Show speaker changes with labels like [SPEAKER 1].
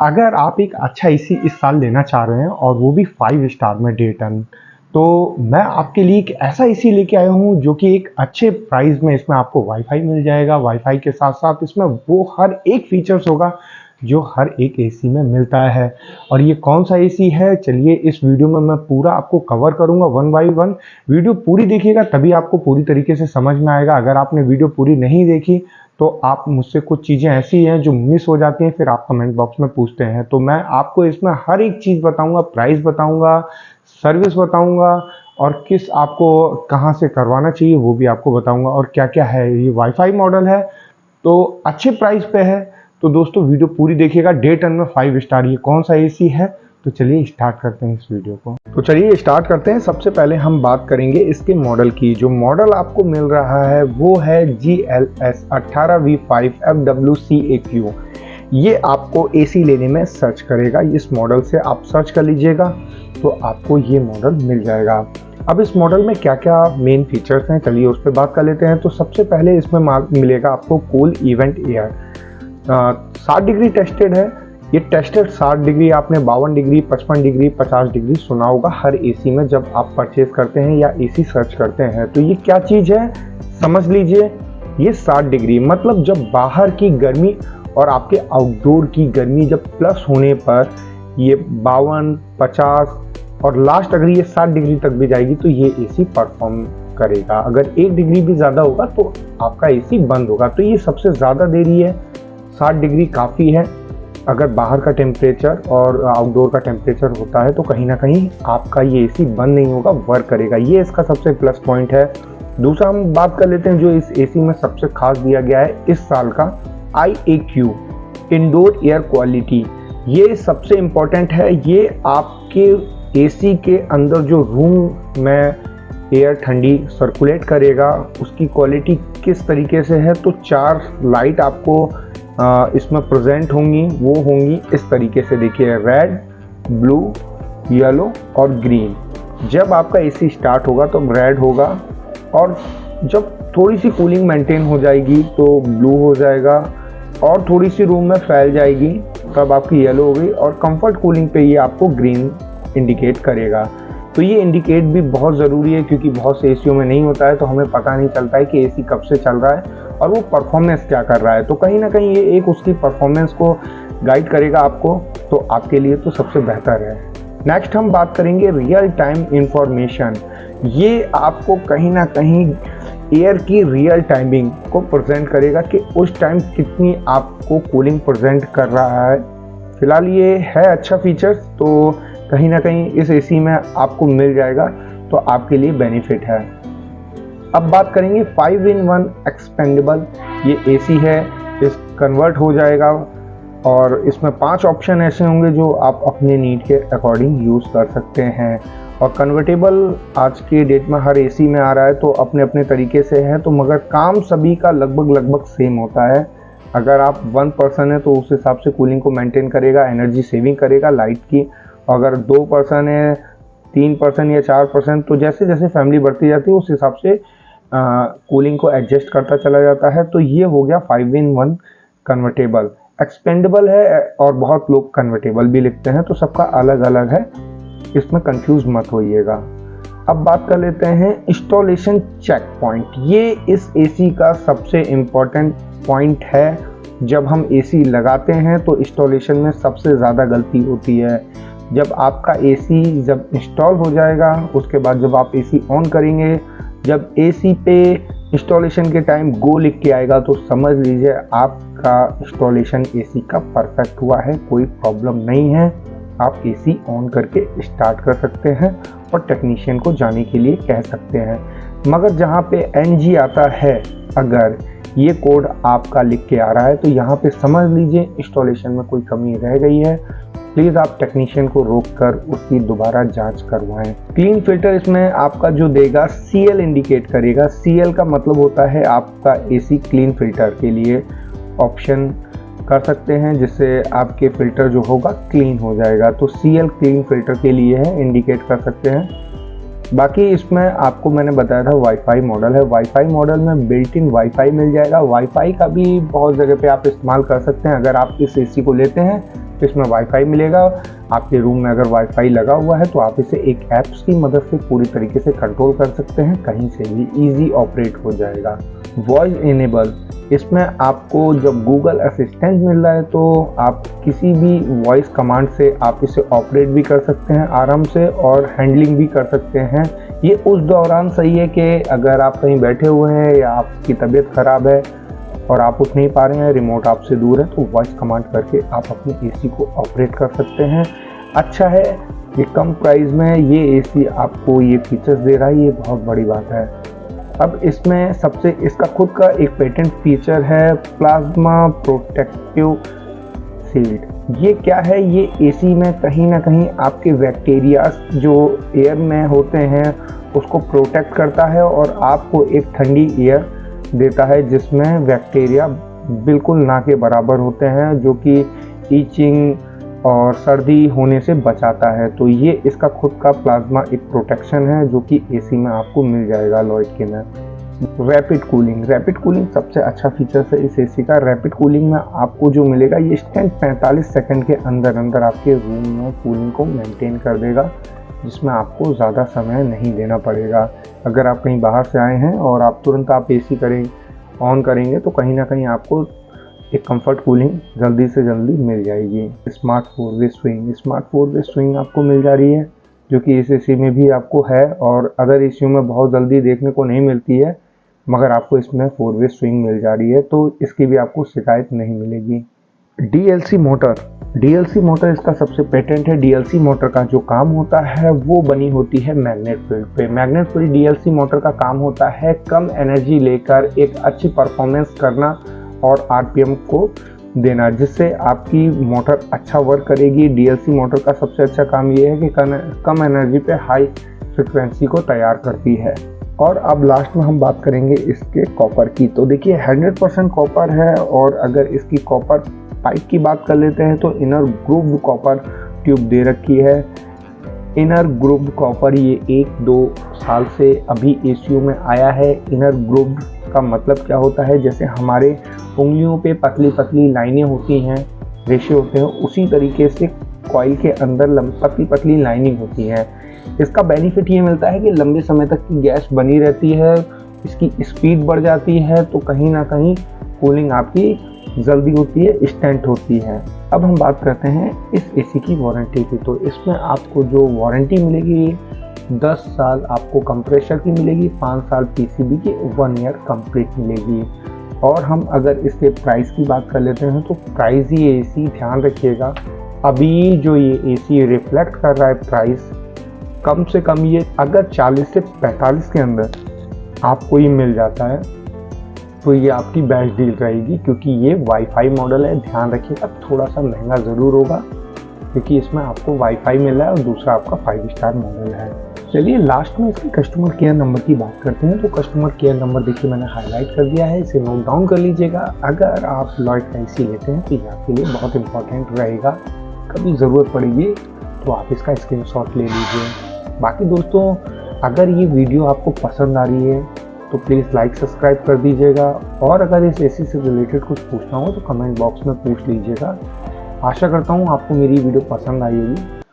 [SPEAKER 1] अगर आप एक अच्छा एसी इस साल लेना चाह रहे हैं और वो भी 5 स्टार में डेटन, तो मैं आपके लिए एक ऐसा एसी लेके आया हूँ जो कि एक अच्छे प्राइस में इसमें आपको वाईफाई मिल जाएगा। वाईफाई के साथ साथ इसमें वो हर एक फीचर्स होगा जो हर एक एसी में मिलता है। और ये कौन सा एसी है, चलिए इस वीडियो में मैं पूरा आपको कवर करूंगा वन बाय वन। वीडियो पूरी देखिएगा तभी आपको पूरी तरीके से समझ में आएगा। अगर आपने वीडियो पूरी नहीं देखी तो आप मुझसे कुछ चीज़ें ऐसी हैं जो मिस हो जाती हैं, फिर आप कमेंट बॉक्स में पूछते हैं। तो मैं आपको इसमें हर एक चीज़ बताऊंगा, प्राइस बताऊंगा, सर्विस बताऊंगा और किस आपको कहां से करवाना चाहिए वो भी आपको बताऊंगा, और क्या क्या है। ये वाईफाई मॉडल है तो अच्छे प्राइस पे है। तो दोस्तों वीडियो पूरी देखिएगा। डे 10 में 5 स्टार ये कौन सा एसी है, तो चलिए स्टार्ट करते हैं इस वीडियो को। तो चलिए स्टार्ट करते हैं। सबसे पहले हम बात करेंगे इसके मॉडल की। जो मॉडल आपको मिल रहा है वो है GLS 18V5 FWCAQ। ये आपको एसी लेने में सर्च करेगा, इस मॉडल से आप सर्च कर लीजिएगा तो आपको ये मॉडल मिल जाएगा। अब इस मॉडल में क्या क्या मेन फीचर्स हैं, चलिए उस पर बात कर लेते हैं। तो सबसे पहले इसमें मिलेगा आपको cool event air. 60 degree tested है। ये टेस्टेड 60 डिग्री, आपने 52 डिग्री, 55 डिग्री, 50 डिग्री सुना होगा हर एसी में जब आप परचेज करते हैं या एसी सर्च करते हैं। तो ये क्या चीज़ है समझ लीजिए। ये 60 डिग्री मतलब जब बाहर की गर्मी और आपके आउटडोर की गर्मी जब प्लस होने पर ये 52, 50 और लास्ट अगर ये 60 डिग्री तक भी जाएगी तो ये एसी परफॉर्म करेगा। अगर 1 डिग्री भी ज़्यादा होगा तो आपका एसी बंद होगा। तो ये सबसे ज़्यादा दे रही है। 60 डिग्री काफ़ी है। अगर बाहर का टेम्परेचर और आउटडोर का टेम्परेचर होता है तो कहीं ना कहीं आपका ये एसी बंद नहीं होगा, वर्क करेगा। ये इसका सबसे प्लस पॉइंट है। दूसरा हम बात कर लेते हैं जो इस एसी में सबसे खास दिया गया है इस साल का, IAQ इंडोर एयर क्वालिटी। ये सबसे इम्पोर्टेंट है। ये आपके एसी के अंदर जो रूम में एयर ठंडी सर्कुलेट करेगा उसकी क्वालिटी किस तरीके से है। तो 4 लाइट आपको इसमें प्रेजेंट होंगी, वो होंगी इस तरीके से, देखिए रेड, ब्लू, येलो और ग्रीन। जब आपका एसी स्टार्ट होगा तो रेड होगा और जब थोड़ी सी कूलिंग मेंटेन हो जाएगी तो ब्लू हो जाएगा और थोड़ी सी रूम में फैल जाएगी तब आपकी येलो होगी और कंफर्ट कूलिंग पे ये आपको ग्रीन इंडिकेट करेगा। तो ये इंडिकेट भी बहुत ज़रूरी है क्योंकि बहुत से एसीओ में नहीं होता है तो हमें पता नहीं चलता है कि एसी कब से चल रहा है और वो परफॉर्मेंस क्या कर रहा है। तो कहीं ना कहीं ये एक उसकी परफॉर्मेंस को गाइड करेगा आपको, तो आपके लिए तो सबसे बेहतर है। नेक्स्ट हम बात करेंगे रियल टाइम इंफॉर्मेशन। ये आपको कहीं ना कहीं एयर की रियल टाइमिंग को प्रेजेंट करेगा कि उस टाइम कितनी आपको कूलिंग प्रेजेंट कर रहा है। फिलहाल ये है अच्छा फीचर्स, तो कहीं ना कहीं इस एसी में आपको मिल जाएगा तो आपके लिए बेनिफिट है। अब बात करेंगे 5-in-1 एक्सपेंडेबल। ये एसी है, इस कन्वर्ट हो जाएगा और इसमें 5 ऑप्शन ऐसे होंगे जो आप अपने नीड के अकॉर्डिंग यूज़ कर सकते हैं। और कन्वर्टेबल आज के डेट में हर एसी में आ रहा है तो अपने अपने तरीके से है, तो मगर काम सभी का लगभग सेम होता है। अगर आप 1 पर्सन है तो उस हिसाब से कूलिंग को मेंटेन करेगा, एनर्जी सेविंग करेगा लाइट की। अगर 2 पर्सन है, 3 पर्सन या 4 पर्सन, तो जैसे जैसे फैमिली बढ़ती जाती है उस हिसाब से कूलिंग को एडजस्ट करता चला जाता है। तो ये हो गया 5-in-1 कन्वर्टेबल। एक्सपेंडेबल है और बहुत लोग कन्वर्टेबल भी लिखते हैं, तो सबका अलग अलग है, इसमें कंफ्यूज मत होइएगा। अब बात कर लेते हैं इंस्टॉलेशन चेक पॉइंट। ये इस एसी का सबसे इम्पोर्टेंट पॉइंट है। जब हम एसी लगाते हैं तो इंस्टॉलेशन में सबसे ज़्यादा गलती होती है। जब आपका एसी जब इंस्टॉल हो जाएगा उसके बाद जब आप एसी ऑन करेंगे, जब एसी पे इंस्टॉलेशन के टाइम गो लिख के आएगा तो समझ लीजिए आपका इंस्टॉलेशन एसी का परफेक्ट हुआ है, कोई प्रॉब्लम नहीं है। आप एसी ऑन करके स्टार्ट कर सकते हैं और टेक्नीशियन को जाने के लिए कह सकते हैं। मगर जहाँ पे NG आता है, अगर ये कोड आपका लिख के आ रहा है तो यहाँ पे समझ लीजिए इंस्टॉलेशन में कोई कमी रह गई है। प्लीज़ आप टेक्नीशियन को रोककर उसकी दोबारा जांच करवाएं। क्लीन फिल्टर इसमें आपका जो देगा CL इंडिकेट करेगा। CL का मतलब होता है आपका एसी क्लीन फिल्टर के लिए ऑप्शन कर सकते हैं जिससे आपके फिल्टर जो होगा क्लीन हो जाएगा। तो CL क्लीन फिल्टर के लिए है, इंडिकेट कर सकते हैं। बाकी इसमें आपको मैंने बताया था वाईफाई मॉडल है। वाईफाई मॉडल में बिल्ट इन वाईफाई मिल जाएगा। वाईफाई का भी बहुत जगह पे आप इस्तेमाल कर सकते हैं। अगर आप इस एसी को लेते हैं तो इसमें वाईफाई मिलेगा। आपके रूम में अगर वाईफाई लगा हुआ है तो आप इसे एक ऐप्स की मदद से पूरी तरीके से कंट्रोल कर सकते हैं, कहीं से भी ईजी ऑपरेट हो जाएगा। वॉइस इनेबल, इसमें आपको जब गूगल असिस्टेंट मिल रहा है तो आप किसी भी वॉइस कमांड से आप इसे ऑपरेट भी कर सकते हैं आराम से और हैंडलिंग भी कर सकते हैं। ये उस दौरान सही है कि अगर आप कहीं बैठे हुए हैं या आपकी तबीयत ख़राब है और आप उठ नहीं पा रहे हैं, रिमोट आपसे दूर है, तो वॉइस कमांड करके आप अपने एसी को ऑपरेट कर सकते हैं। अच्छा है, ये कम प्राइस में ये एसी आपको ये फीचर्स दे रहा है, ये बहुत बड़ी बात है। अब इसमें सबसे इसका खुद का एक पेटेंट फीचर है प्लाज्मा प्रोटेक्टिव शील्ड। ये क्या है? ये एसी में कहीं ना कहीं आपके बैक्टीरियाज जो एयर में होते हैं उसको प्रोटेक्ट करता है और आपको एक ठंडी एयर देता है जिसमें बैक्टीरिया बिल्कुल ना के बराबर होते हैं, जो कि ईचिंग और सर्दी होने से बचाता है। तो ये इसका खुद का प्लाज्मा एक प्रोटेक्शन है जो कि एसी में आपको मिल जाएगा लॉयड के में। रैपिड कूलिंग सबसे अच्छा फीचर है इस एसी का। रैपिड कूलिंग में आपको जो मिलेगा ये इंस्टेंट 45 सेकंड के अंदर अंदर आपके रूम में कूलिंग को मेंटेन कर देगा, जिसमें आपको ज़्यादा समय नहीं देना पड़ेगा। अगर आप कहीं बाहर से आए हैं और आप तुरंत एसी ऑन करेंगे तो कहीं ना कहीं आपको एक कंफर्ट कूलिंग जल्दी से जल्दी मिल जाएगी। स्मार्ट 4-वे स्विंग आपको मिल जा रही है, जो कि इस एसी में भी आपको है और अदर एसी में बहुत जल्दी देखने को नहीं मिलती है, मगर आपको इसमें 4-वे स्विंग मिल जा रही है, तो इसकी भी आपको शिकायत नहीं मिलेगी। डीएलसी मोटर इसका सबसे पेटेंट है। डीएलसी मोटर का जो काम होता है वो बनी होती है मैग्नेट फील्ड पे। मैग्नेट फील्ड डीएलसी मोटर का काम होता है कम एनर्जी लेकर एक अच्छी परफॉर्मेंस करना और आरपीएम को देना, जिससे आपकी मोटर अच्छा वर्क करेगी। डीएलसी मोटर का सबसे अच्छा काम ये है कि कम एनर्जी पे हाई फ्रिक्वेंसी को तैयार करती है। और अब लास्ट में हम बात करेंगे इसके कॉपर की। तो देखिए 100% कॉपर है और अगर इसकी कॉपर पाइप की बात कर लेते हैं तो इनर ग्रूव्ड कॉपर ट्यूब दे रखी है। इनर ग्रूव्ड कॉपर ये 1-2 साल से अभी एसीओ में आया है। इनर ग्रूव्ड का मतलब क्या होता है? जैसे हमारे उंगलियों पे पतली पतली लाइनें होती हैं, रेशे होते हैं, उसी तरीके से कॉइल के अंदर पतली पतली लाइनिंग होती है। इसका बेनिफिट ये मिलता है कि लंबे समय तक की गैस बनी रहती है, इसकी स्पीड बढ़ जाती है, तो कहीं ना कहीं कूलिंग आपकी जल्दी होती है, इंस्टेंट होती है। अब हम बात करते हैं इस एसी की वारंटी की। तो इसमें आपको जो वारंटी मिलेगी 10 साल आपको कंप्रेसर की मिलेगी, 5 साल पीसीबी की, 1 ईयर कंप्लीट मिलेगी। और हम अगर इसके प्राइस की बात कर लेते हैं तो प्राइस ही एसी, ध्यान रखिएगा अभी जो ये एसी रिफ्लेक्ट कर रहा है प्राइस, कम से कम ये अगर 40 से 45 के अंदर आपको ये मिल जाता है तो ये आपकी बेस्ट डील रहेगी, क्योंकि ये वाईफाई मॉडल है। ध्यान रखिएगा थोड़ा सा महंगा ज़रूर होगा क्योंकि इसमें आपको वाईफाई मिल रहा है और दूसरा आपका 5 स्टार मॉडल है। चलिए लास्ट में इसके कस्टमर केयर नंबर की बात करते हैं। तो कस्टमर केयर नंबर देखिए मैंने हाईलाइट कर दिया है, इसे नोट डाउन कर लीजिएगा। अगर आप लॉयड का एसी लेते हैं तो ये आपके लिए बहुत इंपॉर्टेंट रहेगा, कभी ज़रूरत पड़ेगी तो आप इसका स्क्रीनशॉट ले लीजिए। बाकी दोस्तों अगर ये वीडियो आपको पसंद आ रही है तो प्लीज़ लाइक सब्सक्राइब कर दीजिएगा और अगर इस एसी से रिलेटेड कुछ पूछना हो तो कमेंट बॉक्स में पूछ लीजिएगा। आशा करता हूँ आपको मेरी वीडियो पसंद आई होगी।